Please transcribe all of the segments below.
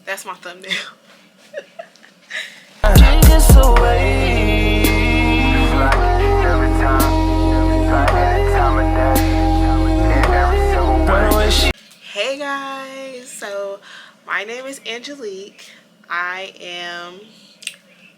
That's my thumbnail. Hey guys, so my name is Angelique. I am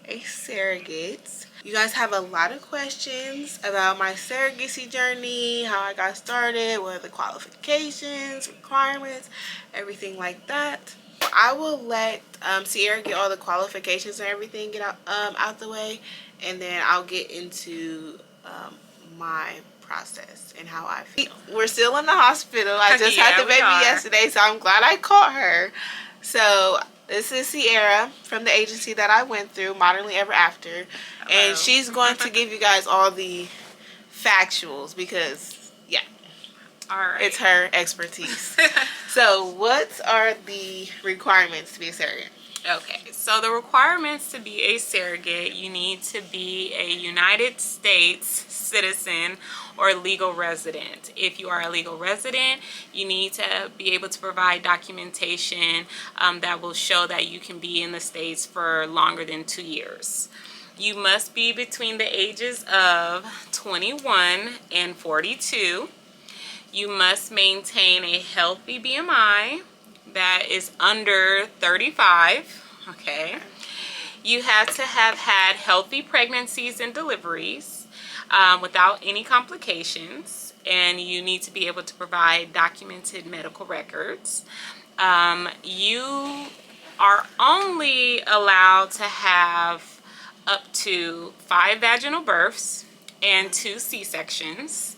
a surrogate. You guys have a lot of questions about my surrogacy journey, how I got started, what are the qualifications, requirements, everything like that. I will let Sierra get all the qualifications and everything get out the way, and then I'll get into my process and how I feel. We're still in the hospital. I just had the baby yesterday, so I'm glad I caught her. So this is Sierra from the agency that I went through, Modernly Ever After. Hello. And she's going to give you guys all the factuals because, yeah, all right, it's her expertise. So what are the requirements to be a surrogate? Okay, so the requirements to be a surrogate, you need to be a United States citizen or legal resident. If you are a legal resident, you need to be able to provide documentation that will show that you can be in the States for longer than 2 years. You must be between the ages of 21 and 42. You must maintain a healthy BMI that is under 35. Okay. You have to have had healthy pregnancies and deliveries without any complications, and you need to be able to provide documented medical records. You are only allowed to have up to 5 vaginal births and 2 C-sections.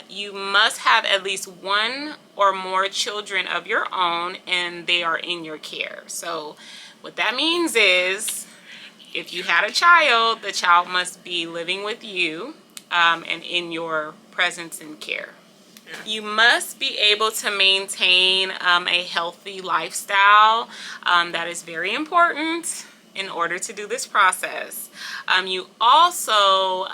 You must have at least 1 or more children of your own, and they are in your care. So what that means is if you had a child, the child must be living with you and in your presence and care. You must be able to maintain a healthy lifestyle. That is very important in order to do this process. You also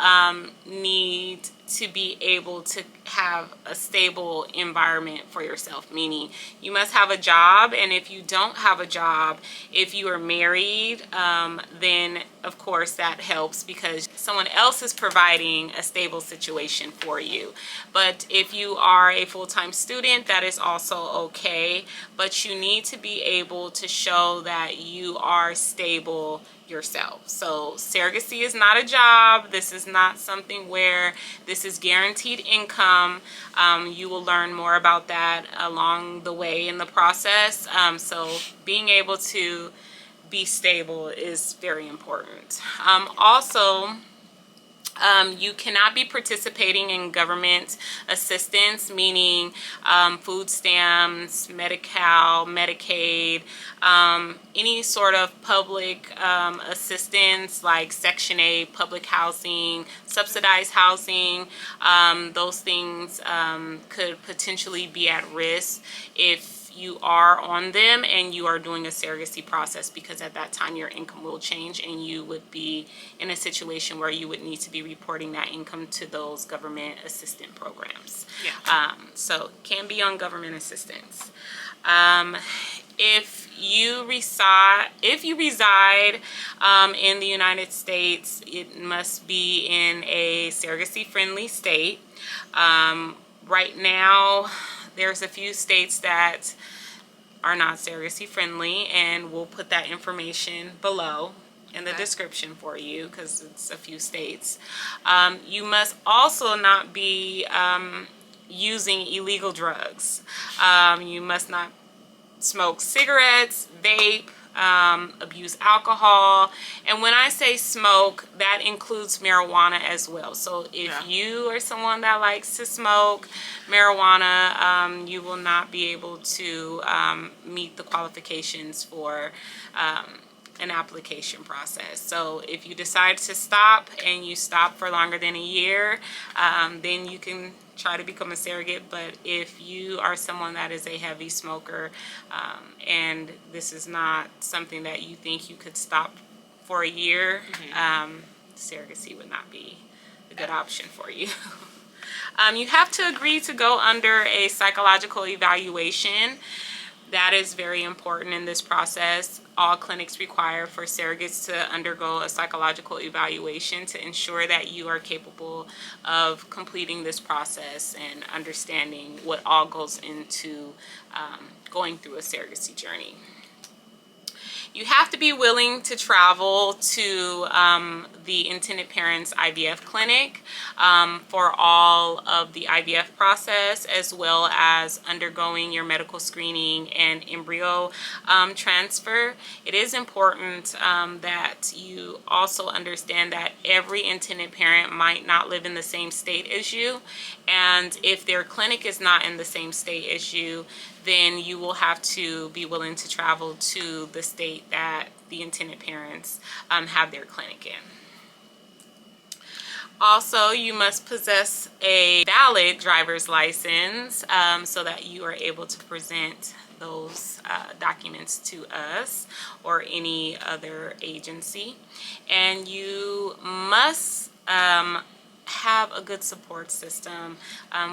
need to be able to have a stable environment for yourself, meaning you must have a job, and if you don't have a job, if you are married, then of course that helps because someone else is providing a stable situation for you. But if you are a full-time student, that is also okay, but you need to be able to show that you are stable yourself. So surrogacy is not a job. This is not something where this is guaranteed income. You will learn more about that along the way in the process. So being able to be stable is very important. Also, you cannot be participating in government assistance, meaning food stamps, Medi-Cal, Medicaid, any sort of public assistance like Section 8, public housing, subsidized housing. Those things could potentially be at risk if you are on them and you are doing a surrogacy process, because at that time your income will change and you would be in a situation where you would need to be reporting that income to those government assistance programs. Yeah. So can be on government assistance. If you reside in the United States, it must be in a surrogacy friendly state. Right now there's a few states that are not surrogacy friendly, and we'll put that information below in the description for you because it's a few states. You must also not be using illegal drugs. You must not smoke cigarettes, vape, abuse alcohol, and when I say smoke, that includes marijuana as well. So if you are someone that likes to smoke marijuana, you will not be able to meet the qualifications for an application process. So if you decide to stop and you stop for longer than a year, then you can try to become a surrogate. But if you are someone that is a heavy smoker and this is not something that you think you could stop for a year, surrogacy would not be a good option for you. You have to agree to go under a psychological evaluation. That is very important in this process. All clinics require for surrogates to undergo a psychological evaluation to ensure that you are capable of completing this process and understanding what all goes into going through a surrogacy journey. You have to be willing to travel to the intended parent's IVF clinic for all of the IVF process, as well as undergoing your medical screening and embryo transfer. It is important that you also understand that every intended parent might not live in the same state as you, and if their clinic is not in the same state as you, then you will have to be willing to travel to the state that the intended parents have their clinic in. Also, you must possess a valid driver's license so that you are able to present those documents to us or any other agency. And you must have a good support system.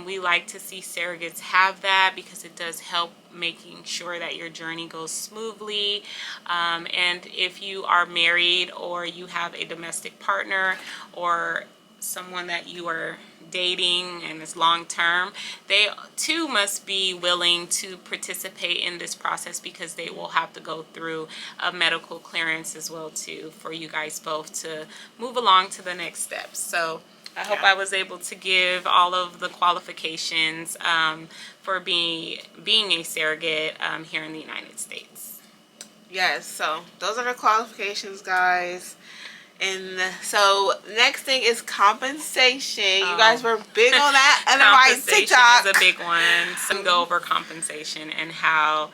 We like to see surrogates have that because it does help making sure that your journey goes smoothly. And if you are married or you have a domestic partner or someone that you are dating and is long term, they too must be willing to participate in this process because they will have to go through a medical clearance as well too for you guys both to move along to the next steps. So I hope I was able to give all of the qualifications for being a surrogate here in the United States. Yes, so those are the qualifications, guys. And so next thing is compensation. You guys were big on that and my TikTok. Compensation is a big one. So go over compensation and how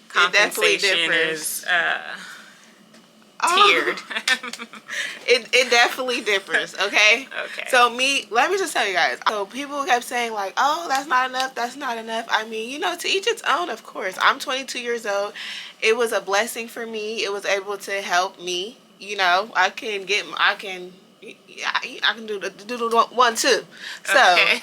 compensation is tiered. It definitely differs, okay? Okay. So let me just tell you guys. So people kept saying like, oh, that's not enough, that's not enough. I mean, you know, to each its own, of course. I'm 22 years old. It was a blessing for me. It was able to help me. You know, I can do the one too. So, okay.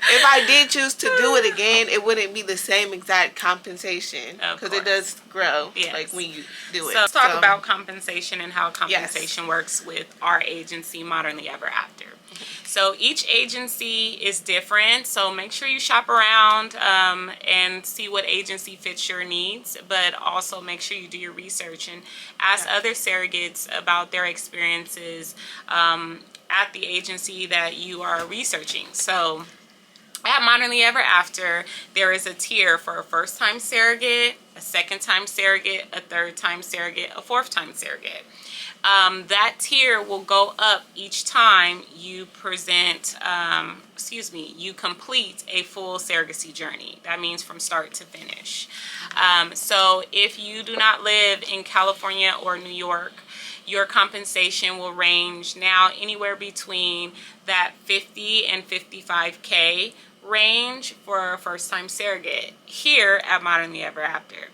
If I did choose to do it again, it wouldn't be the same exact compensation because it does grow, like when you do it. So let's talk about compensation and how compensation works with our agency, Modernly Ever After. So each agency is different, so make sure you shop around and see what agency fits your needs, but also make sure you do your research and ask other surrogates about their experiences at the agency that you are researching. So at Modernly Ever After, there is a tier for a first-time surrogate, a second-time surrogate, a third-time surrogate, a fourth-time surrogate. That tier will go up each time you you complete a full surrogacy journey. That means from start to finish. So if you do not live in California or New York, your compensation will range now anywhere between that 50 and 55K range for a first-time surrogate here at Modernly Ever After.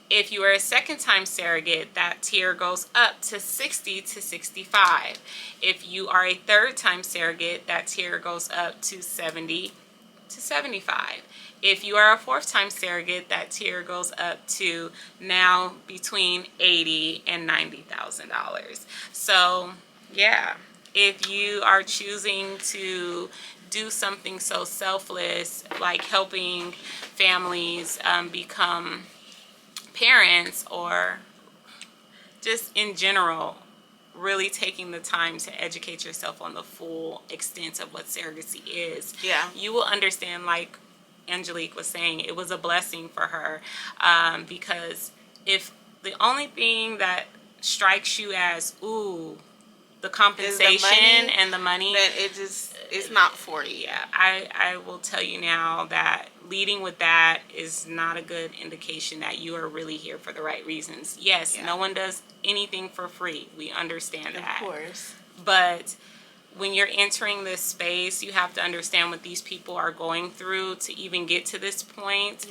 If you are a second-time surrogate, that tier goes up to 60 to 65. If you are a third-time surrogate, that tier goes up to 70 to 75. If you are a fourth-time surrogate, that tier goes up to now between $80,000 and $90,000. So, yeah, if you are choosing to do something so selfless, like helping families become parents, or just in general really taking the time to educate yourself on the full extent of what surrogacy is, you will understand, like Angelique was saying, it was a blessing for her because if the only thing that strikes you as the compensation and the money, then it's not for you. Yeah, I will tell you now that leading with that is not a good indication that you are really here for the right reasons. Yes, no one does anything for free. We understand that. Of course. But when you're entering this space, you have to understand what these people are going through to even get to this point.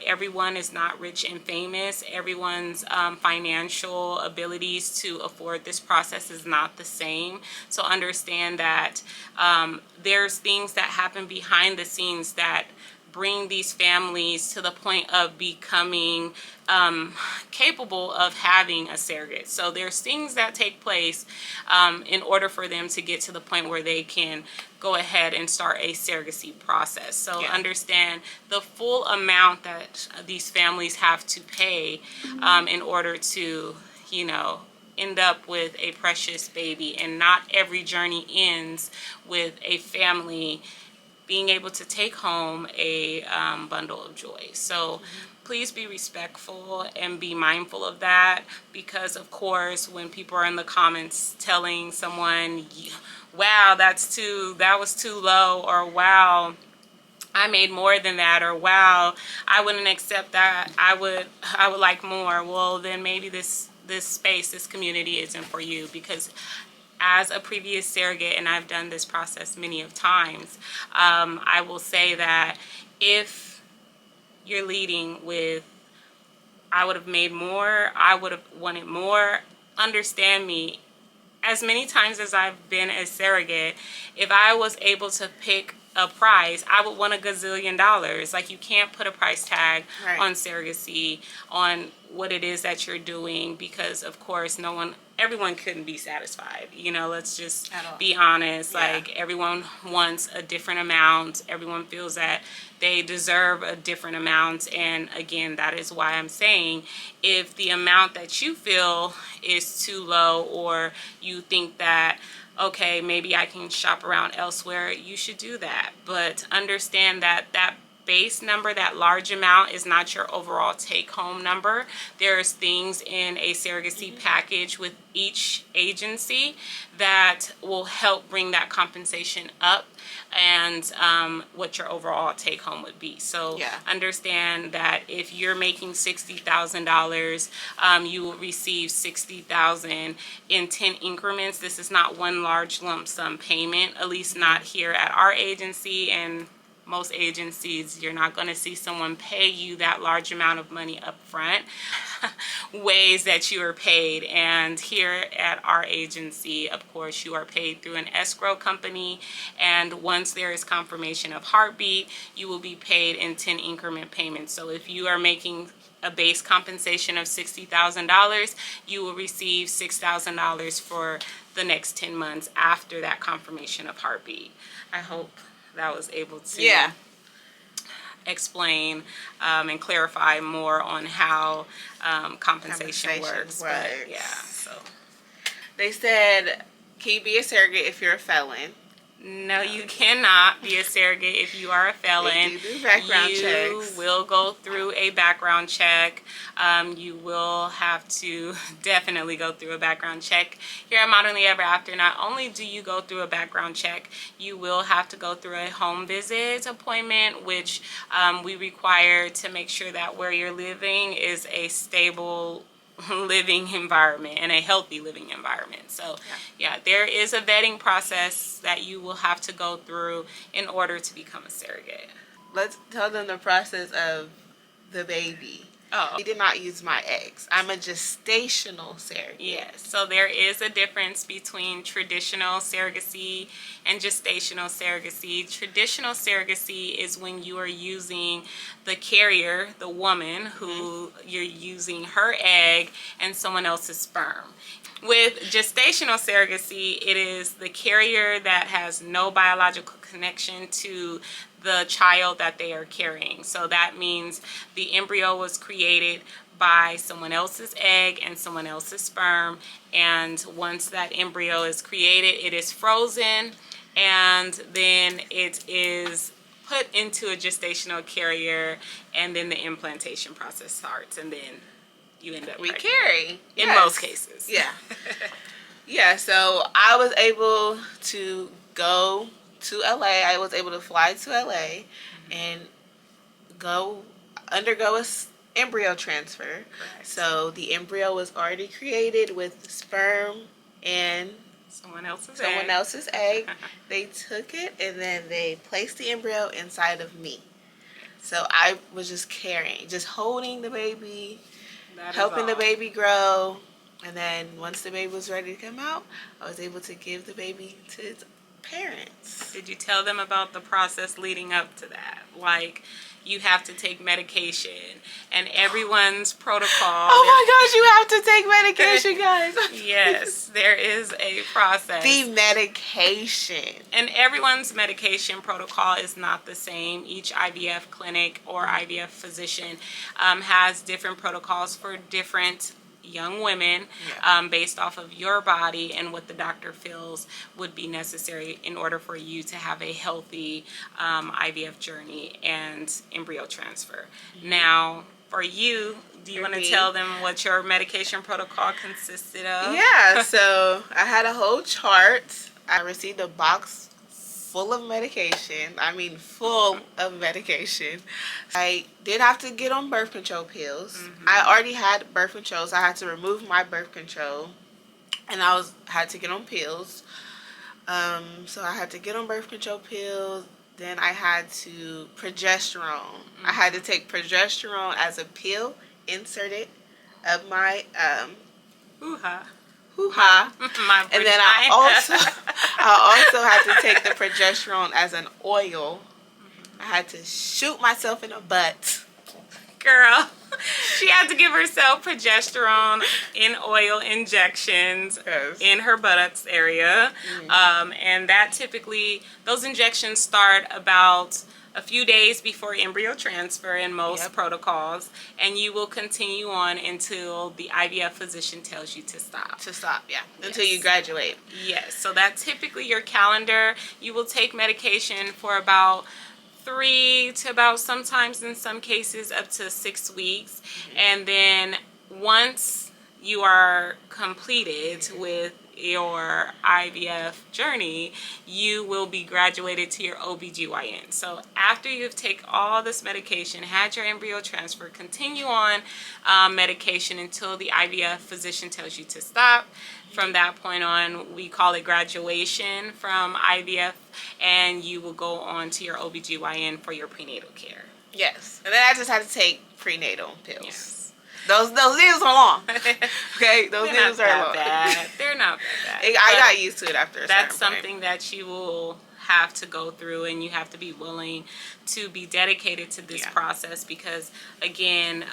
Everyone is not rich and famous. Everyone's financial abilities to afford this process is not the same. So understand that there's things that happen behind the scenes that bring these families to the point of becoming capable of having a surrogate. So there's things that take place in order for them to get to the point where they can go ahead and start a surrogacy process. So understand the full amount that these families have to pay in order to, you know, end up with a precious baby. And not every journey ends with a family being able to take home a bundle of joy. So please be respectful and be mindful of that, because of course when people are in the comments telling someone, wow, that was too low, or wow, I made more than that, or wow, I wouldn't accept that, I would like more, well then maybe this space, this community isn't for you. Because as a previous surrogate, and I've done this process many of times, I will say that if you're leading with, I would have made more, I would have wanted more, understand me, as many times as I've been a surrogate, if I was able to pick a price, I would want $1 gazillion. Like, you can't put a price tag on surrogacy, on what it is that you're doing, because of course everyone couldn't be satisfied. You know, let's just be honest. Like, everyone wants a different amount. Everyone feels that they deserve a different amount. And again, that is why I'm saying, if the amount that you feel is too low, or you think that, okay, maybe I can shop around elsewhere, you should do that. But understand that that base number, that large amount, is not your overall take-home number. There's things in a surrogacy package with each agency that will help bring that compensation up, and what your overall take-home would be. So understand that if you're making $60,000, you will receive $60,000 in 10 increments. This is not one large lump sum payment, at least not here at our agency. And most agencies, you're not going to see someone pay you that large amount of money up front. Ways that you are paid, and here at our agency, of course, you are paid through an escrow company, and once there is confirmation of heartbeat, you will be paid in 10 increment payments. So if you are making a base compensation of $60,000, you will receive $6,000 for the next 10 months after that confirmation of heartbeat. I hope that was able to explain and clarify more on how compensation works. But so they said, can you be a surrogate if you're a felon? No, you cannot be a surrogate if you are a felon. They do background checks. You will go through a background check. You will have to definitely go through a background check. Here at Modernly Ever After, not only do you go through a background check, you will have to go through a home visit appointment, which we require to make sure that where you're living is a stable living environment and a healthy living environment. So there is a vetting process that you will have to go through in order to become a surrogate. Let's tell them the process of the baby. He did not use my eggs. I'm a gestational surrogate. Yes, so there is a difference between traditional surrogacy and gestational surrogacy. Traditional surrogacy is when you are using the carrier, the woman, who you're using her egg and someone else's sperm. With gestational surrogacy, it is the carrier that has no biological connection to the child that they are carrying. So that means the embryo was created by someone else's egg and someone else's sperm, and once that embryo is created, it is frozen, and then it is put into a gestational carrier, and then the implantation process starts, and then you end up pregnant. Carry in most cases. So I was able to go to LA. I was able to fly to LA and undergo a embryo transfer. Correct. So the embryo was already created with sperm and someone else's egg. They took it and then they placed the embryo inside of me. So I was just carrying, just holding the baby, helping the baby grow. And then once the baby was ready to come out, I was able to give the baby to its parents. Did you tell them about the process leading up to that? Like, you have to take medication and everyone's protocol. Oh my gosh, you have to take medication, guys. Yes, there is a process. The medication. And everyone's medication protocol is not the same. Each IVF clinic or IVF physician has different protocols for different young women, based off of your body and what the doctor feels would be necessary in order for you to have a healthy IVF journey and embryo transfer. Now, for you, do you want to tell them what your medication protocol consisted of? Yeah, so I had a whole chart. I received a box full of medication. I mean, full of medication. I did have to get on birth control pills. I already had birth control, so I had to remove my birth control, and had to get on pills. So I had to get on birth control pills. Then I had to progesterone. I had to take progesterone as a pill inserted up my Hoo-ha. hoo-ha. My And then I also had to take the progesterone as an oil. I had to shoot myself in the butt. Girl, she had to give herself progesterone in oil injections in her buttocks area. And that typically, those injections start about a few days before embryo transfer in most protocols, and you will continue on until the IVF physician tells you to stop. Until you graduate. Yes, so that's typically your calendar. You will take medication for about 3 to about, sometimes in some cases, up to 6 weeks. And then once you are completed with your IVF journey, you will be graduated to your OBGYN. So after you've taken all this medication, had your embryo transfer, continue on medication until the IVF physician tells you to stop. From that point on, we call it graduation from IVF, and you will go on to your OBGYN for your prenatal care. Yes. And then I just had to take prenatal pills. Yes. Those needles are long. Okay? Those needles are long. They're not that bad. I got used to it after a certain That's point. something that you will have to go through, and you have to be willing to be dedicated to this process, because again,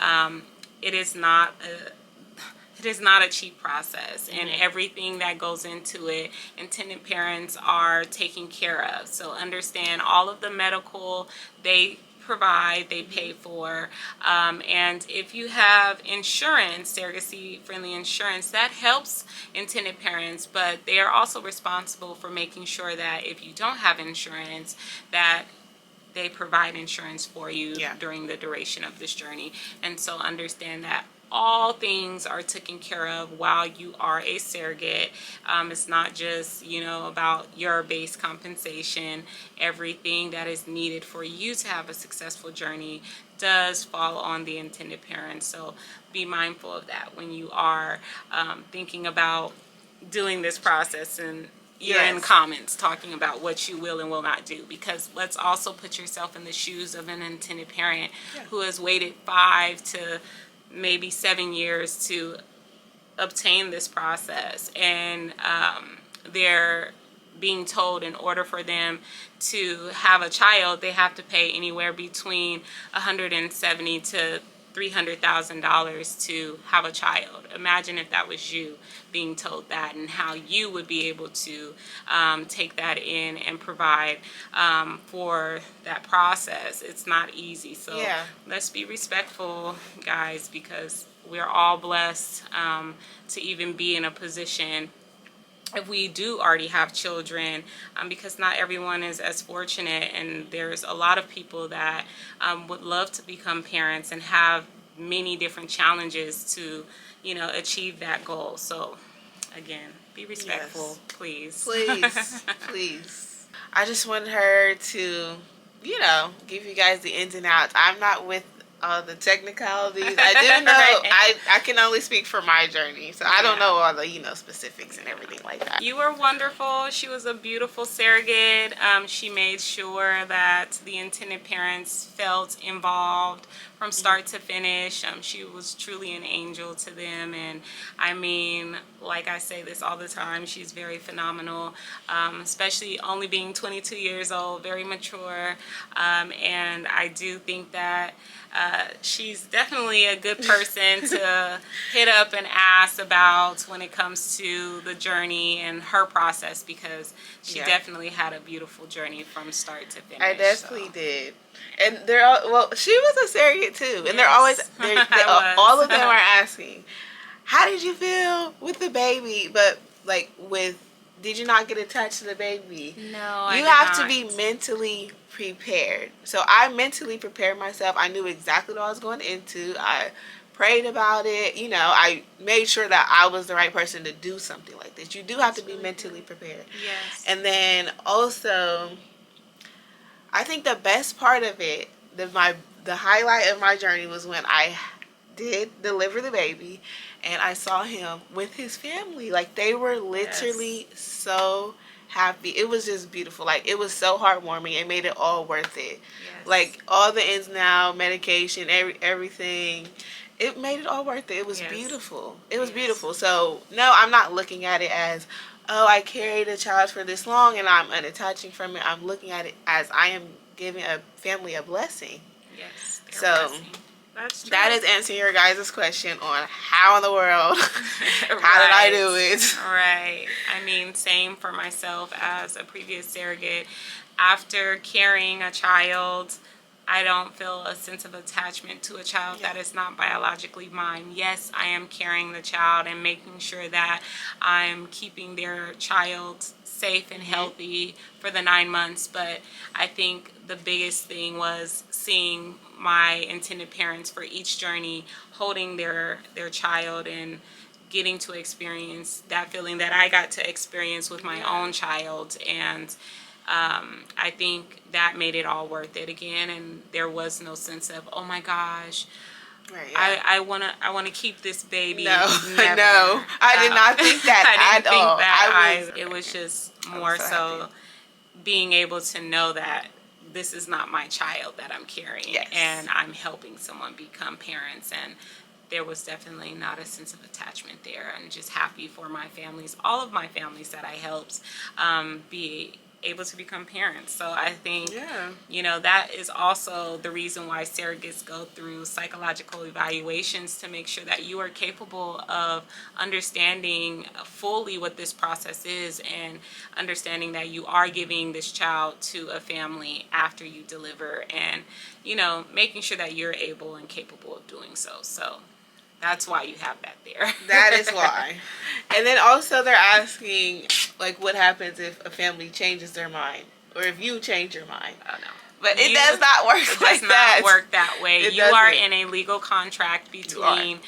it is not a cheap process, and everything that goes into it, intended parents are taken care of. So understand all of the medical they provide, they pay for, and if you have insurance, surrogacy friendly insurance, that helps intended parents, but they are also responsible for making sure that if you don't have insurance, that they provide insurance for you during the duration of this journey. And so understand that all things are taken care of while you are a surrogate. It's not just, about your base compensation. Everything that is needed for you to have a successful journey does fall on the intended parent. So be mindful of that when you are thinking about doing this process, and you're in comments talking about what you will and will not do, because let's also put yourself in the shoes of an intended parent who has waited 5 to maybe 7 years to obtain this process, and they're being told in order for them to have a child, they have to pay anywhere between $170,000 to $300,000 to have a child. Imagine if that was you being told that, and how you would be able to take that in and provide for that process. It's not easy. So let's be respectful, guys, because we're all blessed to even be in a position, if we do already have children, because not everyone is as fortunate, and there's a lot of people that would love to become parents and have many different challenges to, achieve that goal. So again, be respectful, please. Please. I just wanted her to, give you guys the ins and outs. I'm not with all the technicalities. I do know. Right. I can only speak for my journey, so I don't Yeah. know all the specifics and everything like that. You were wonderful. She was a beautiful surrogate. She made sure that the intended parents felt involved from start to finish. She was truly an angel to them. And I mean, like I say this all the time, she's very phenomenal, especially only being 22 years old, very mature. And I do think that she's definitely a good person to hit up and ask about when it comes to the journey and her process, because she definitely had a beautiful journey from start to finish. I definitely did. And they're all, well, she was a surrogate too. And they're always, all of them are asking, how did you feel with the baby? But like did you not get attached to the baby? No, you have to be mentally prepared. So I mentally prepared myself. I knew exactly what I was going into. I prayed about it. I made sure that I was the right person to do something like this. You do have to be mentally prepared. Yes. And then also, I think the best part of it, the highlight of my journey was when I did deliver the baby and I saw him with his family. Like, they were literally so happy. It was just beautiful. Like, it was so heartwarming. It made it all worth it. Yes. Like, all the ins and outs, medication, everything. It made it all worth it. It was beautiful. It was beautiful. So, no, I'm not looking at it as, oh, I carried a child for this long and I'm unattaching from it. I'm looking at it as I am giving a family a blessing. Yes. So, that's true. that is answering your guys' question on how in the world, how did I do it? Right. I mean, same for myself as a previous surrogate. After carrying a child, I don't feel a sense of attachment to a child that is not biologically mine. Yes, I am carrying the child and making sure that I'm keeping their child safe and healthy for the 9 months, but I think the biggest thing was seeing my intended parents for each journey holding their child and getting to experience that feeling that I got to experience with my own child. And I think that made it all worth it again, and there was no sense of, oh my gosh, right, I wanna keep this baby. No, Never. no, I did not think that I didn't at think all. that either. It was just more so happy. being able to know that this is not my child that I'm carrying, and I'm helping someone become parents. And there was definitely not a sense of attachment there. I'm just happy for my families, all of my families that I helped be able to become parents. So I think, that is also the reason why surrogates go through psychological evaluations, to make sure that you are capable of understanding fully what this process is and understanding that you are giving this child to a family after you deliver, and, making sure that you're able and capable of doing so. So that's why you have that there. That is why. And then also they're asking, like, what happens if a family changes their mind, or if you change your mind? Oh, no. But it does not work like that. It does not work that way. You are in a legal contract between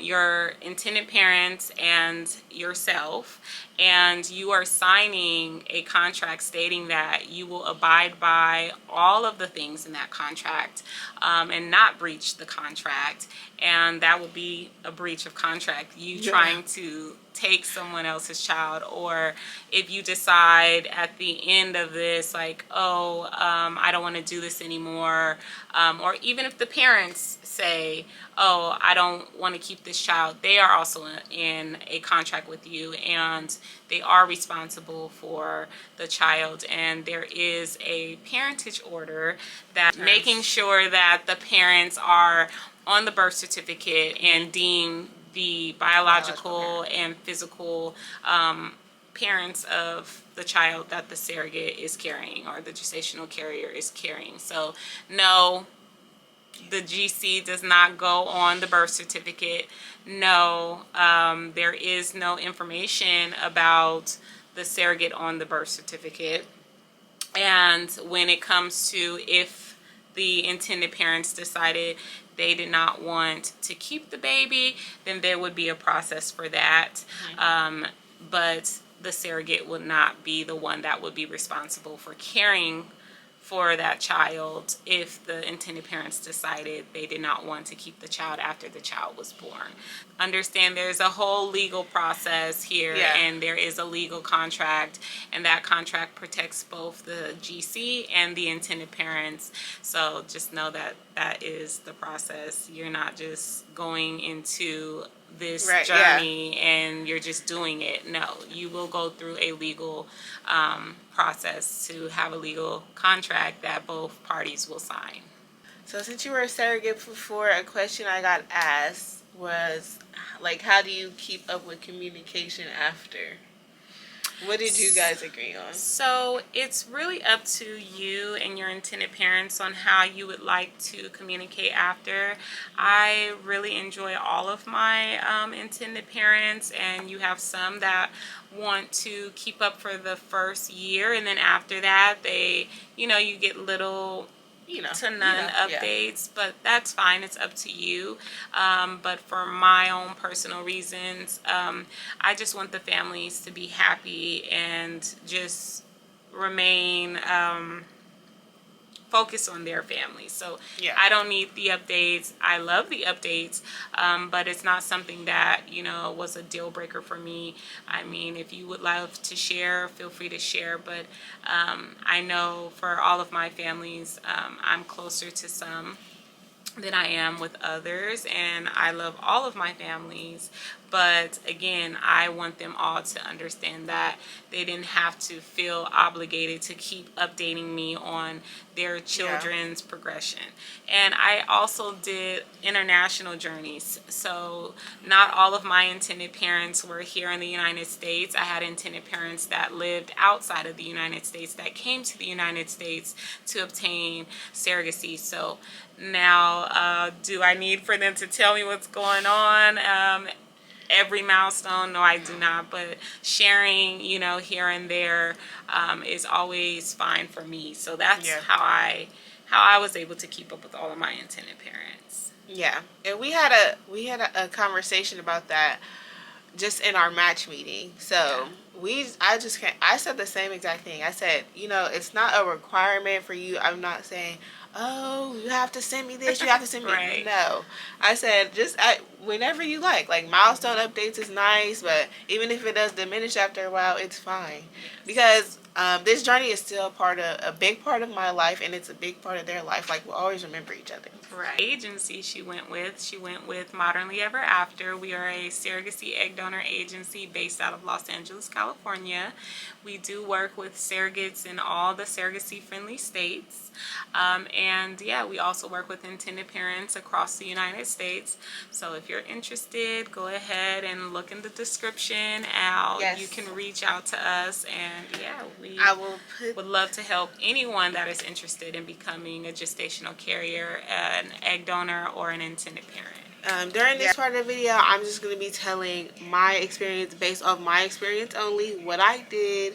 your intended parents and yourself, and you are signing a contract stating that you will abide by all of the things in that contract and not breach the contract. And that would be a breach of contract, you trying to take someone else's child. Or if you decide at the end of this, like, oh, I don't want to do this anymore, or even if the parents say, oh, I don't want to keep this child, they are also in a contract with you, and they are responsible for the child. And there is a parentage order that making sure that the parents are on the birth certificate and deem the biological and physical parents of the child that the surrogate is carrying, or the gestational carrier is carrying. So no, the GC does not go on the birth certificate. No, there is no information about the surrogate on the birth certificate. And when it comes to if the intended parents decided they did not want to keep the baby, then there would be a process for that. But the surrogate would not be the one that would be responsible for caring for that child if the intended parents decided they did not want to keep the child after the child was born. Understand there's a whole legal process here, Yeah. and there is a legal contract, and that contract protects both the GC and the intended parents. So just know that that is the process. You're not just going into this Right, journey and you're just doing it. No, you will go through a legal process to have a legal contract that both parties will sign. So since you were a surrogate before, a question I got asked was, like, how do you keep up with communication after? What did you guys agree on? So it's really up to you and your intended parents on how you would like to communicate after. I really enjoy all of my intended parents, and you have some that want to keep up for the first year, and then after that they, you get little to none updates, but that's fine. It's up to you. But for my own personal reasons, I just want the families to be happy and just remain focus on their families. So I don't need the updates. I love the updates, but it's not something that, was a deal breaker for me. I mean, if you would love to share, feel free to share. But I know for all of my families, I'm closer to some than I am with others, and I love all of my families, but again, I want them all to understand that they didn't have to feel obligated to keep updating me on their children's progression. And I also did international journeys, so not all of my intended parents were here in the United States. I had intended parents that lived outside of the United States that came to the United States to obtain surrogacy. So now, do I need for them to tell me what's going on? Every milestone? No, I do not. But sharing, here and there is always fine for me. So that's how I was able to keep up with all of my intended parents. Yeah, and we had a conversation about that just in our match meeting. So I said the same exact thing. I said, it's not a requirement for you. I'm not saying, oh, you have to send me this, you have to send me Right. No. I said whenever you like milestone updates is nice, but even if it does diminish after a while, it's fine. Because this journey is still a big part of my life, and it's a big part of their life. Like, we'll always remember each other. Right. Agency she went with Modernly Ever After. We are a surrogacy egg donor agency based out of Los Angeles, California. We do work with surrogates in all the surrogacy friendly states. And we also work with intended parents across the United States. So if you're interested, go ahead and look in the description. You can reach out to us, and we would love to help anyone that is interested in becoming a gestational carrier, an egg donor, or an intended parent. During this part of the video, I'm just going to be telling my experience based off my experience only, what I did,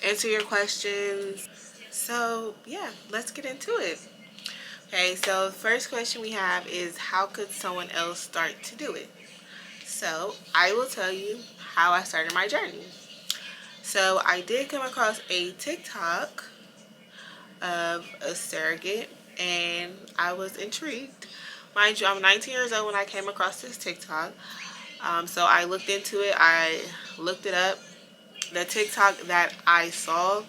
answer your questions. So, let's get into it. Okay, so the first question we have is, how could someone else start to do it? So, I will tell you how I started my journey. So, I did come across a TikTok of a surrogate, and I was intrigued. Mind you, I'm 19 years old when I came across this TikTok. So I looked into it. I looked it up. The TikTok that I saw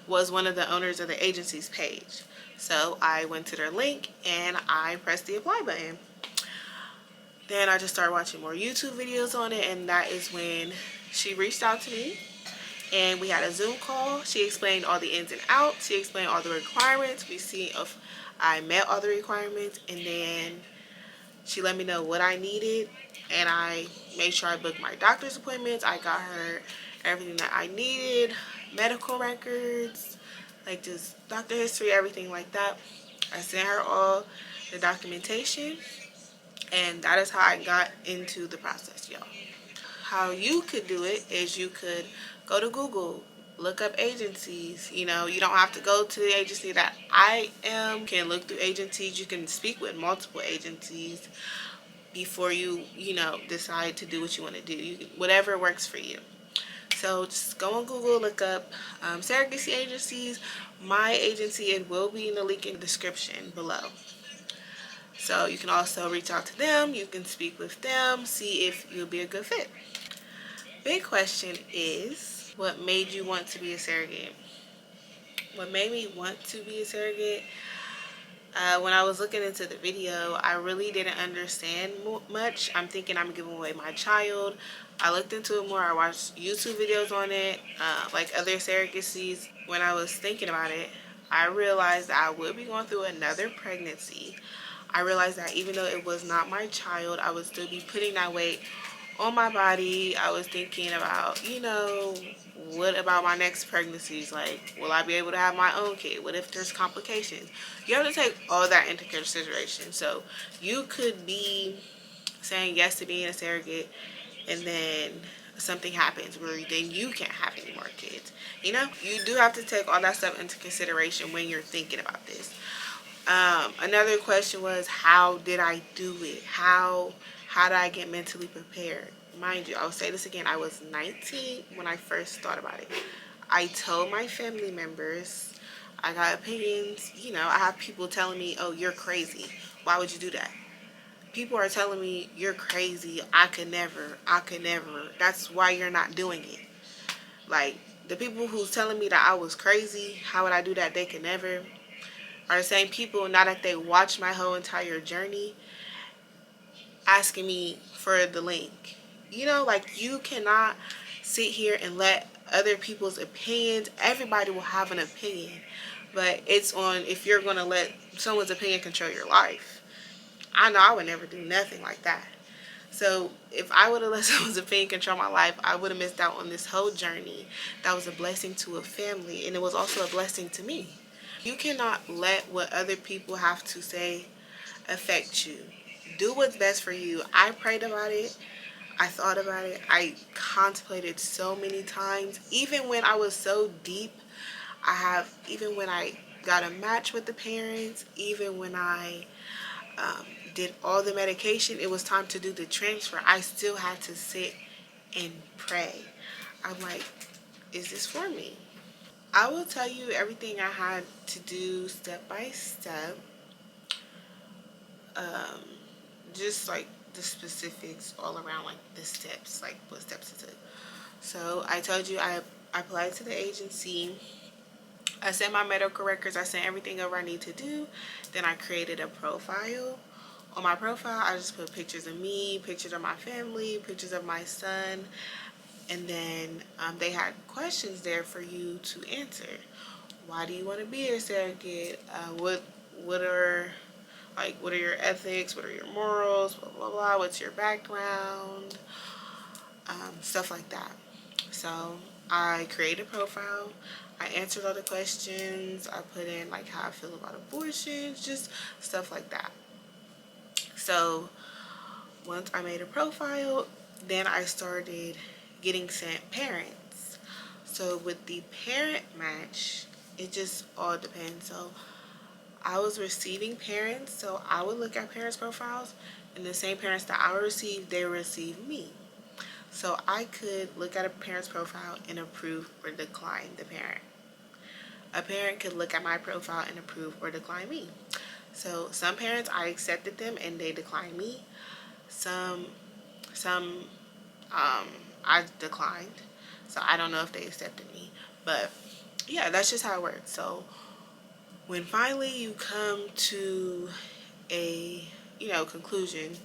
was one of the owners of the agency's page. So I went to their link and I pressed the apply button. Then I just started watching more YouTube videos on it, and that is when she reached out to me. And we had a Zoom call. She explained all the ins and outs. She explained all the requirements. We see if I met all the requirements. And then she let me know what I needed. And I made sure I booked my doctor's appointments. I got her everything that I needed. Medical records. Like just doctor history, everything like that. I sent her all the documentation. And that is how I got into the process, y'all. How you could do it is you could go to Google, look up agencies. You don't have to go to the agency that I am. You can look through agencies. You can speak with multiple agencies before you decide to do what you want to do. Whatever works for you. So just go on Google, look up surrogacy agencies. My agency, it will be in the link in the description below. So you can also reach out to them. You can speak with them, see if you'll be a good fit. Big question is, what made you want to be a surrogate? What made me want to be a surrogate? When I was looking into the video, I really didn't understand much. I'm thinking I'm giving away my child. I looked into it more. I watched YouTube videos on it, like other surrogacies. When I was thinking about it, I realized that I would be going through another pregnancy. I realized that even though it was not my child, I would still be putting that weight on my body. I was thinking about, what about my next pregnancies? Like, will I be able to have my own kid? What if there's complications? You have to take all that into consideration. So you could be saying yes to being a surrogate, and then something happens where then you can't have any more kids. You do have to take all that stuff into consideration when you're thinking about this. Another question was, how did I do it? How did I get mentally prepared? Mind you, I'll say this again, I was 19 when I first thought about it. I told my family members, I got opinions. I have people telling me, oh, you're crazy. Why would you do that? People are telling me, you're crazy. I could never. That's why you're not doing it. Like, the people who's telling me that I was crazy, how would I do that? They could never. Are the same people, now that they watched my whole entire journey, asking me for the link. Like, you cannot sit here and let other people's opinions, everybody will have an opinion, but it's on if you're going to let someone's opinion control your life. I know I would never do nothing like that. So if I would have let someone's opinion control my life, I would have missed out on this whole journey. That was a blessing to a family, and it was also a blessing to me. You cannot let what other people have to say affect you. Do what's best for you. I prayed about it. I thought about it. I contemplated so many times. Even when I was so deep, even when I got a match with the parents, even when I did all the medication, it was time to do the transfer. I still had to sit and pray. I'm like, is this for me? I will tell you everything I had to do step by step. Just like the specifics all around, like the steps, like what steps it took. So I told you I applied to the agency. I sent my medical records. I sent everything over I need to do. Then I created a profile. On my profile, I just put pictures of me, pictures of my family, pictures of my son, and then they had questions there for you to answer. Why do you want to be a surrogate? What are what are your ethics? What are your morals? Blah blah blah. What's your background? Stuff like that. So I created a profile. I answered all the questions. I put in like how I feel about abortions, just stuff like that. So once I made a profile, then I started getting sent parents. So with the parent match, it just all depends. So I was receiving parents, so I would look at parents' profiles, and the same parents that I would receive, they receive me. So I could look at a parent's profile and approve or decline the parent. A parent could look at my profile and approve or decline me. So some parents, I accepted them and they declined me. Some I declined. So I don't know if they accepted me. But yeah, that's just how it works. So when finally you come to a conclusion,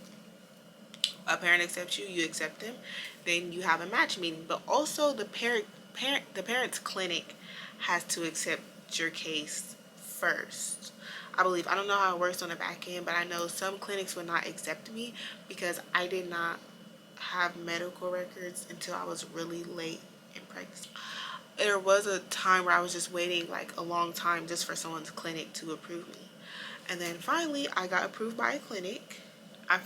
a parent accepts you, you accept them, then you have a match meeting. But also the parent's clinic has to accept your case first. I believe, I don't know how it works on the back end, but I know some clinics would not accept me because I did not have medical records until I was really late in pregnancy. There was a time where I was just waiting like a long time just for someone's clinic to approve me. And then finally I got approved by a clinic. And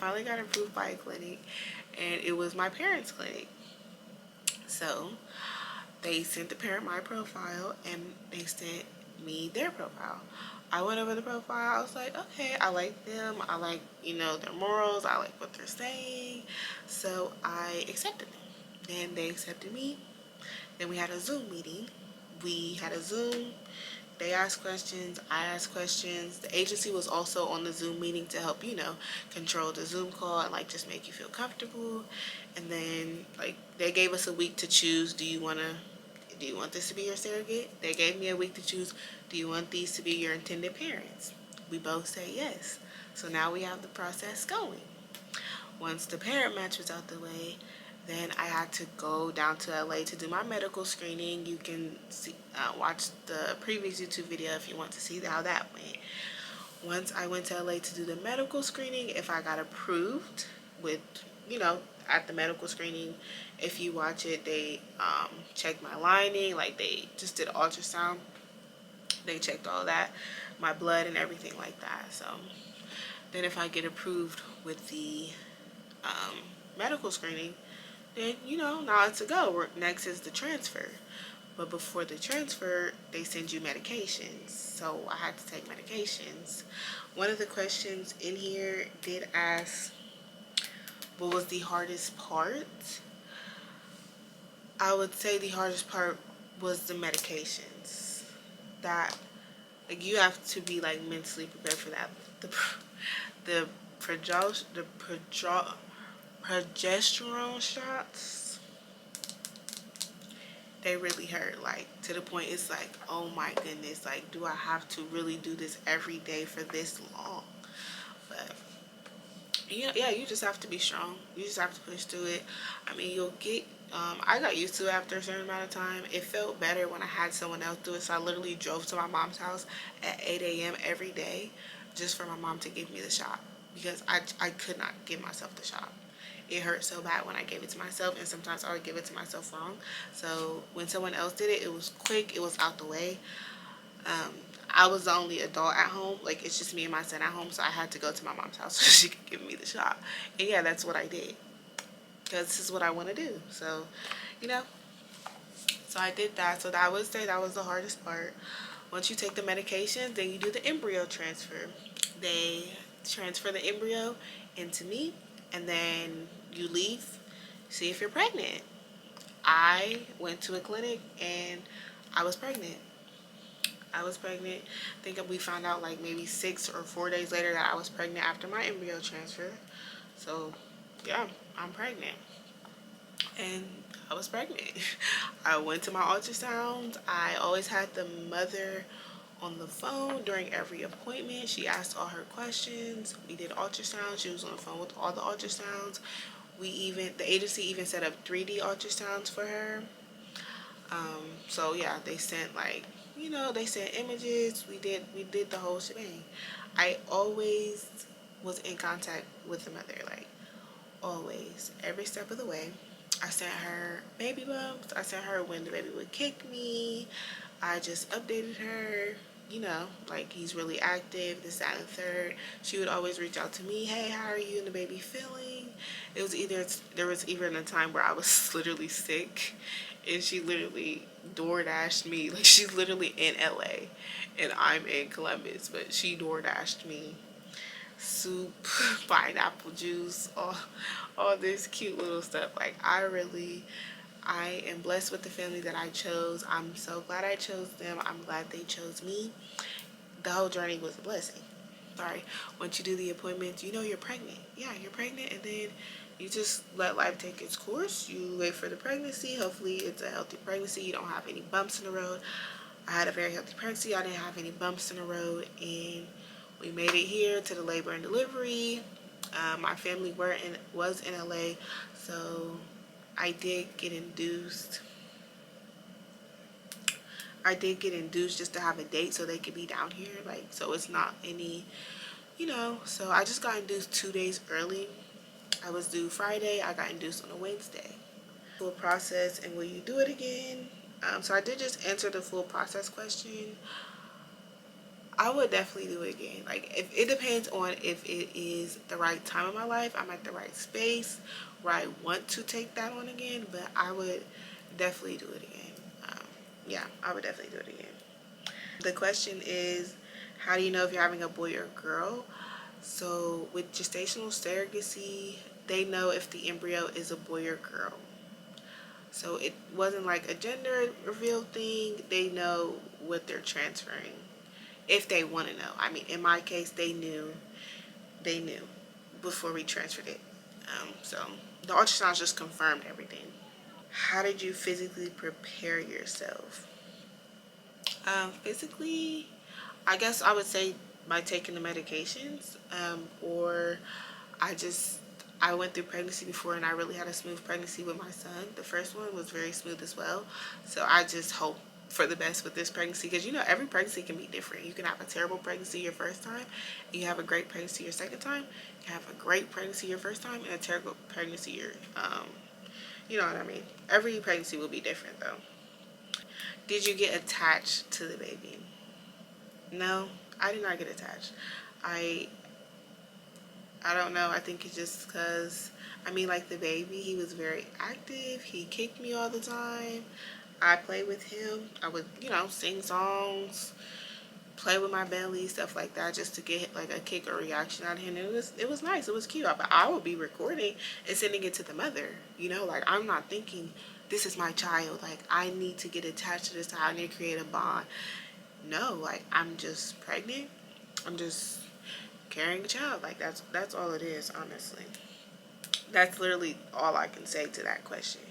it was my parents' clinic. So they sent the parent my profile and they sent me their profile. I went over the profile. I was like, okay, I like them. I like, their morals. I like what they're saying. So I accepted them. Then they accepted me. Then we had a Zoom meeting. We had a Zoom. They asked questions, I asked questions. The agency was also on the Zoom meeting to help, control the Zoom call and like just make you feel comfortable. And then like they gave us a week to choose, do you want this to be your surrogate? They gave me a week to choose, do you want these to be your intended parents? We both said yes. So now we have the process going. Once the parent match was out the way, then I had to go down to LA to do my medical screening. You can watch the previous YouTube video if you want to see how that went. Once I went to LA to do the medical screening, if I got approved with, at the medical screening, if you watch it, they checked my lining, like they just did ultrasound. They checked all that, my blood and everything like that. So then if I get approved with the medical screening, then now it's a go. Next is the transfer. But before the transfer, they send you medications. So I had to take medications. One of the questions in here did ask, what was the hardest part? I would say the hardest part was the medications. That, like, you have to be like mentally prepared for that. The progesterone shots, they really hurt, like to the point it's like, oh my goodness, like do I have to really do this every day for this long? But yeah, you just have to be strong. You just have to push through it. I mean, you'll get I got used to it after a certain amount of time. It felt better when I had someone else do it. So I literally drove to my mom's house at 8 a.m. every day just for my mom to give me the shot, because I could not give myself the shot. It hurt so bad when I gave it to myself, and sometimes I would give it to myself wrong. So when someone else did it, it was quick, it was out the way. I was the only adult at home. Like, it's just me and my son at home, so I had to go to my mom's house so she could give me the shot. And yeah, that's what I did, because this is what I want to do. So, you know, so I did that. So I would say that was the hardest part. Once you take the medication, then you do the embryo transfer. They transfer the embryo into me, and then you leave, see if you're pregnant. I went to a clinic and I was pregnant. I was pregnant. I think we found out like maybe 6 or 4 days later that I was pregnant after my embryo transfer. So yeah, I'm pregnant. And I was pregnant. I went to my ultrasound. I always had the mother on the phone during every appointment. She asked all her questions. We did ultrasounds. She was on the phone with all the ultrasounds. The agency even set up 3D ultrasounds for her. So yeah, they sent they sent images. We did the whole shebang. I always was in contact with the mother, like always, every step of the way. I sent her baby bumps. I sent her when the baby would kick me. I just updated her, like he's really active, this, that, and the third. She would always reach out to me, hey, how are you and the baby feeling? There was even a time where I was literally sick, and she literally door dashed me. Like, she's literally in LA and I'm in Columbus, but she door dashed me soup, pineapple juice, all this cute little stuff. Like, I am blessed with the family that I chose. I'm so glad I chose them. I'm glad they chose me. The whole journey was a blessing. Sorry. Once you do the appointment, you're pregnant. Yeah, you're pregnant, and then you just let life take its course. You wait for the pregnancy. Hopefully it's a healthy pregnancy. You don't have any bumps in the road. I had a very healthy pregnancy. I didn't have any bumps in the road, and we made it here to the labor and delivery. My family was in LA, so I did get induced. Just to have a date so they could be down here. Like, so it's not any, so I just got induced 2 days early. I was due Friday. I got induced on a Wednesday. Full process, and will you do it again? So I did just answer the full process question. I would definitely do it again. Like, if it depends on if it is the right time in my life, I'm at the right space where I want to take that on again, but I would definitely do it again. Yeah, I would definitely do it again. The question is, how do you know if you're having a boy or a girl? So with gestational surrogacy, they know if the embryo is a boy or girl. So it wasn't like a gender reveal thing. They know what they're transferring if they want to know. I mean, in my case, they knew before we transferred it. So the ultrasounds just confirmed everything. How did you physically prepare yourself? Physically, I guess I would say by taking the medications, or I just I went through pregnancy before and I really had a smooth pregnancy with my son. The first one was very smooth as well. So I just hope for the best with this pregnancy because every pregnancy can be different. You can have a terrible pregnancy your first time, and you have a great pregnancy your second time. You have a great pregnancy your first time and a terrible pregnancy your you know what I mean. Every pregnancy will be different though. Did you get attached to the baby? No, I did not get attached. I I don't know. I think it's just because, I mean, like the baby, he was very active. He kicked me all the time. I played with him. I would, sing songs, play with my belly, stuff like that, just to get like a kick or reaction out of him. It was nice. It was cute. But I would be recording and sending it to the mother. Like I'm not thinking this is my child. Like I need to get attached to this child. I need to create a bond. No, like I'm just pregnant. I'm just carrying a child. Like that's all it is, honestly. That's literally all I can say to that question.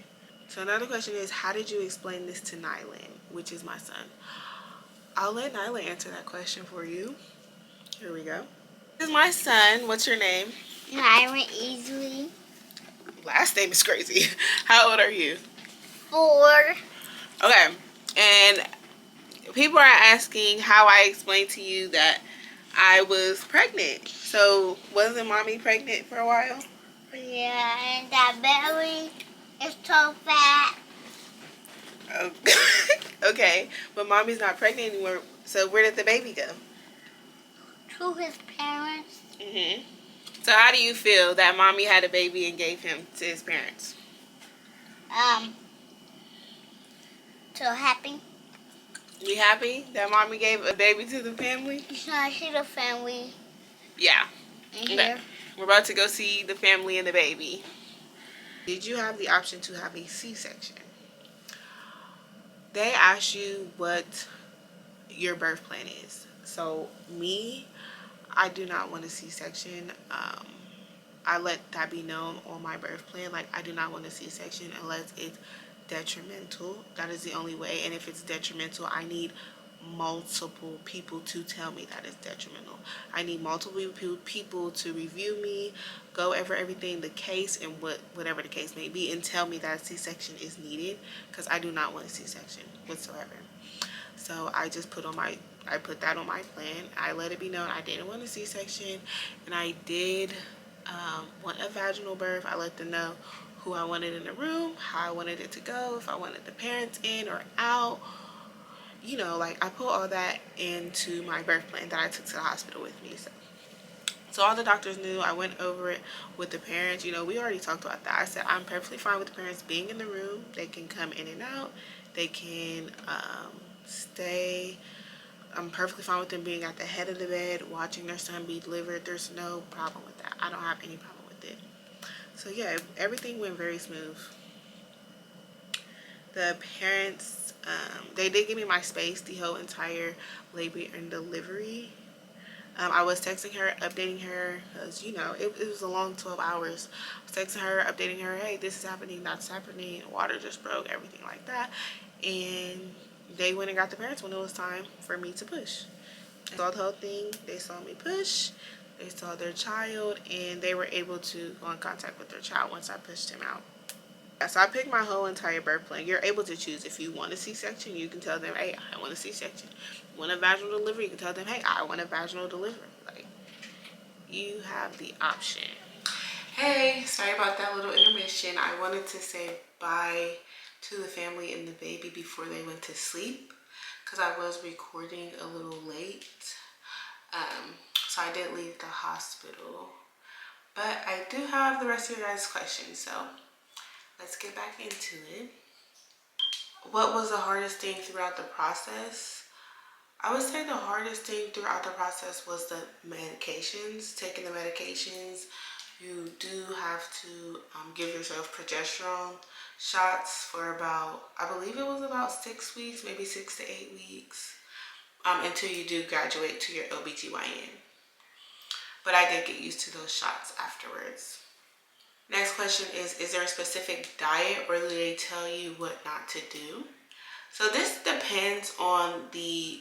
So another question is, how did you explain this to Nyla, which is my son? I'll let Nyla answer that question for you. Here we go. This is my son. What's your name? Nyla easily. Last name is crazy. How old are you? 4. Okay. And people are asking how I explained to you that I was pregnant. So wasn't mommy pregnant for a while? Yeah, and that belly is so fat. Oh, okay, but mommy's not pregnant anymore. So where did the baby go? To his parents. So how do you feel that mommy had a baby and gave him to his parents? So happy. You happy that mommy gave a baby to the family? So I see the family Yeah. in Okay. here. We're about to go see the family and the baby. Did you have the option to have a C-section? They ask you what your birth plan is. So me, I do not want a C-section. I let that be known on my birth plan. Like I do not want a C-section unless it's detrimental. That is the only way. And if it's detrimental, I need multiple people to tell me that it's detrimental. I need multiple people to review me, go over everything, the case, and whatever the case may be, and tell me that a C-section is needed because I do not want a C-section whatsoever. So I just put that on my plan. I let it be known I didn't want a C-section, and I did want a vaginal birth. I let them know who I wanted in the room, how I wanted it to go, if I wanted the parents in or out. Like I put all that into my birth plan that I took to the hospital with me. So all the doctors knew. I went over it with the parents. We already talked about that. I said I'm perfectly fine with the parents being in the room. They can come in and out. They can stay. I'm perfectly fine with them being at the head of the bed, watching their son be delivered. There's no problem with that. I don't have any problem with it. So yeah, everything went very smooth. The parents, they did give me my space the whole entire labor and delivery. I was texting her, updating her, because, it was a long 12 hours. I was texting her, updating her, hey, this is happening, that's happening, water just broke, everything like that. And they went and got the parents when it was time for me to push. I saw the whole thing. They saw me push. They saw their child, and they were able to go in contact with their child once I pushed him out. So I picked my whole entire birth plan. You're able to choose. If you want a C-section, you can tell them, hey, I want a C-section. You want a vaginal delivery, you can tell them, hey, I want a vaginal delivery. Like, you have the option. Hey, sorry about that little intermission. I wanted to say bye to the family and the baby before they went to sleep because I was recording a little late. So I did leave the hospital. But I do have the rest of your guys' questions, so let's get back into it. What was the hardest thing throughout the process? I would say the hardest thing throughout the process was the medications, taking the medications, You do have to give yourself progesterone shots for about, I believe it was about 6 weeks, maybe 6 to 8 weeks, until you do graduate to your OBGYN. But I did get used to those shots afterwards. Next question is there a specific diet or do they tell you what not to do? So this depends on the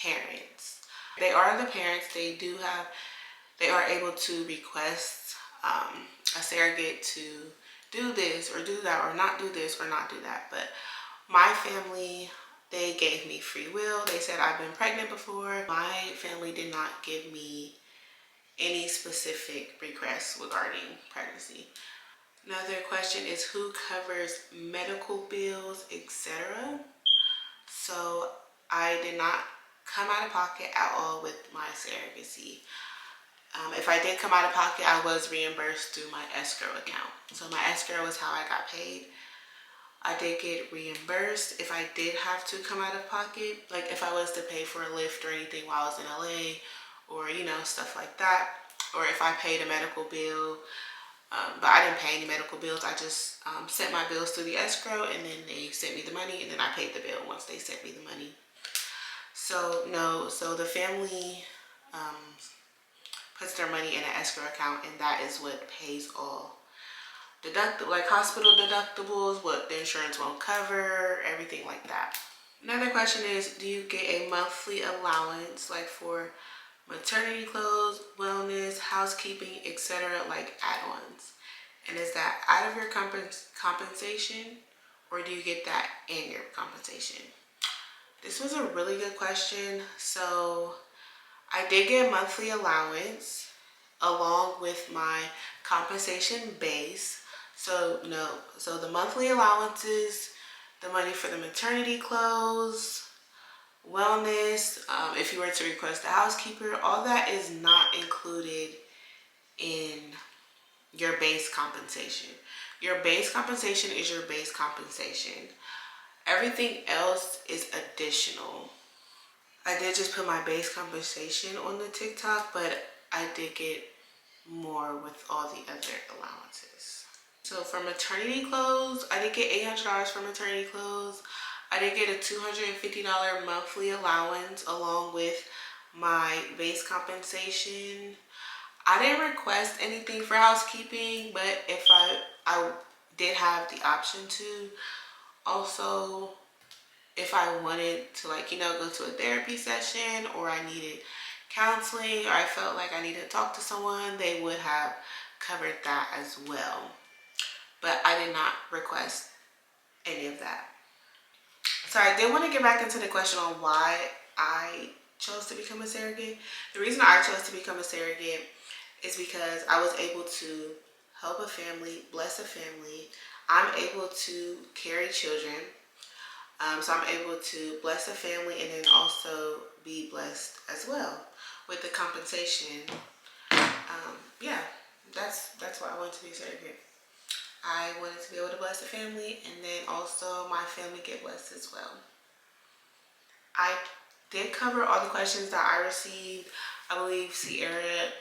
parents. They are the parents. They are able to request a surrogate to do this or do that or not do this or not do that. But my family, they gave me free will. They said I've been pregnant before. My family did not give me any specific requests regarding pregnancy. Another question is who covers medical bills, etc. So I did not come out of pocket at all with my surrogacy. If I did come out of pocket, I was reimbursed through my escrow account. So my escrow is how I got paid. I did get reimbursed if I did have to come out of pocket, like if I was to pay for a lift or anything while I was in LA or, stuff like that. Or if I paid a medical bill, but I didn't pay any medical bills. I just sent my bills through the escrow and then they sent me the money and then I paid the bill once they sent me the money. So no, so the family puts their money in an escrow account and that is what pays all like hospital deductibles, what the insurance won't cover, everything like that. Another question is, do you get a monthly allowance like for maternity clothes, wellness, housekeeping, etc., like add-ons? And is that out of your compensation or do you get that in your compensation? This was a really good question. So I did get a monthly allowance along with my compensation base. So so the monthly allowances, the money for the maternity clothes, wellness, if you were to request a housekeeper, all that is not included in your base compensation. Your base compensation is your base compensation. Everything else is additional. I did just put my base compensation on the TikTok, but I did get more with all the other allowances. So for maternity clothes, I did get $800 for maternity clothes. I did get a $250 monthly allowance along with my base compensation. I didn't request anything for housekeeping, but if I did have the option to. Also, if I wanted to go to a therapy session or I needed counseling or I felt like I needed to talk to someone, they would have covered that as well. But I did not request any of that. So I did want to get back into the question on why I chose to become a surrogate. The reason I chose to become a surrogate is because I was able to help a family, bless a family. I'm able to carry children. So I'm able to bless a family and then also be blessed as well with the compensation. Yeah, that's why I wanted to be a surrogate. I wanted to be able to bless the family and then also my family get blessed as well. I did cover all the questions that I received. I believe Sierra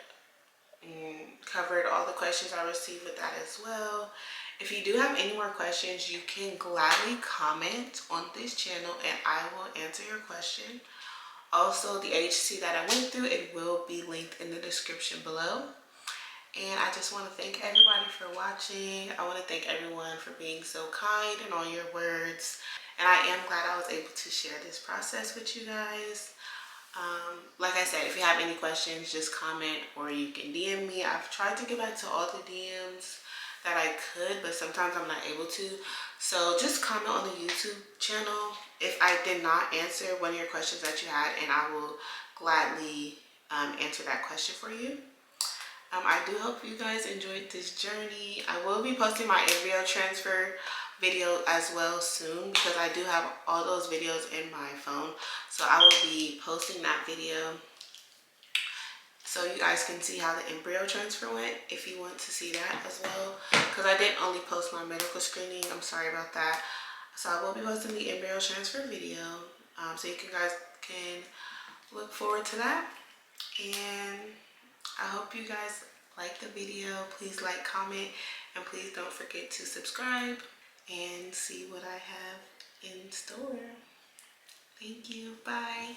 covered all the questions I received with that as well. If you do have any more questions, you can gladly comment on this channel and I will answer your question. Also, the agency that I went through, it will be linked in the description below. And I just want to thank everybody for watching. I want to thank everyone for being so kind and all your words. And I am glad I was able to share this process with you guys. Like I said, if you have any questions, just comment or you can DM me. I've tried to get back to all the DMs that I could, but sometimes I'm not able to. So just comment on the YouTube channel if I did not answer one of your questions that you had, and I will gladly answer that question for you. I do hope you guys enjoyed this journey. I will be posting my embryo transfer video as well soon because I do have all those videos in my phone. So I will be posting that video so you guys can see how the embryo transfer went if you want to see that as well. Because I didn't only post my medical screening. I'm sorry about that. So I will be posting the embryo transfer video. So you guys can look forward to that. And I hope you guys like the video. Please like, comment, and please don't forget to subscribe and see what I have in store. Thank you. Bye.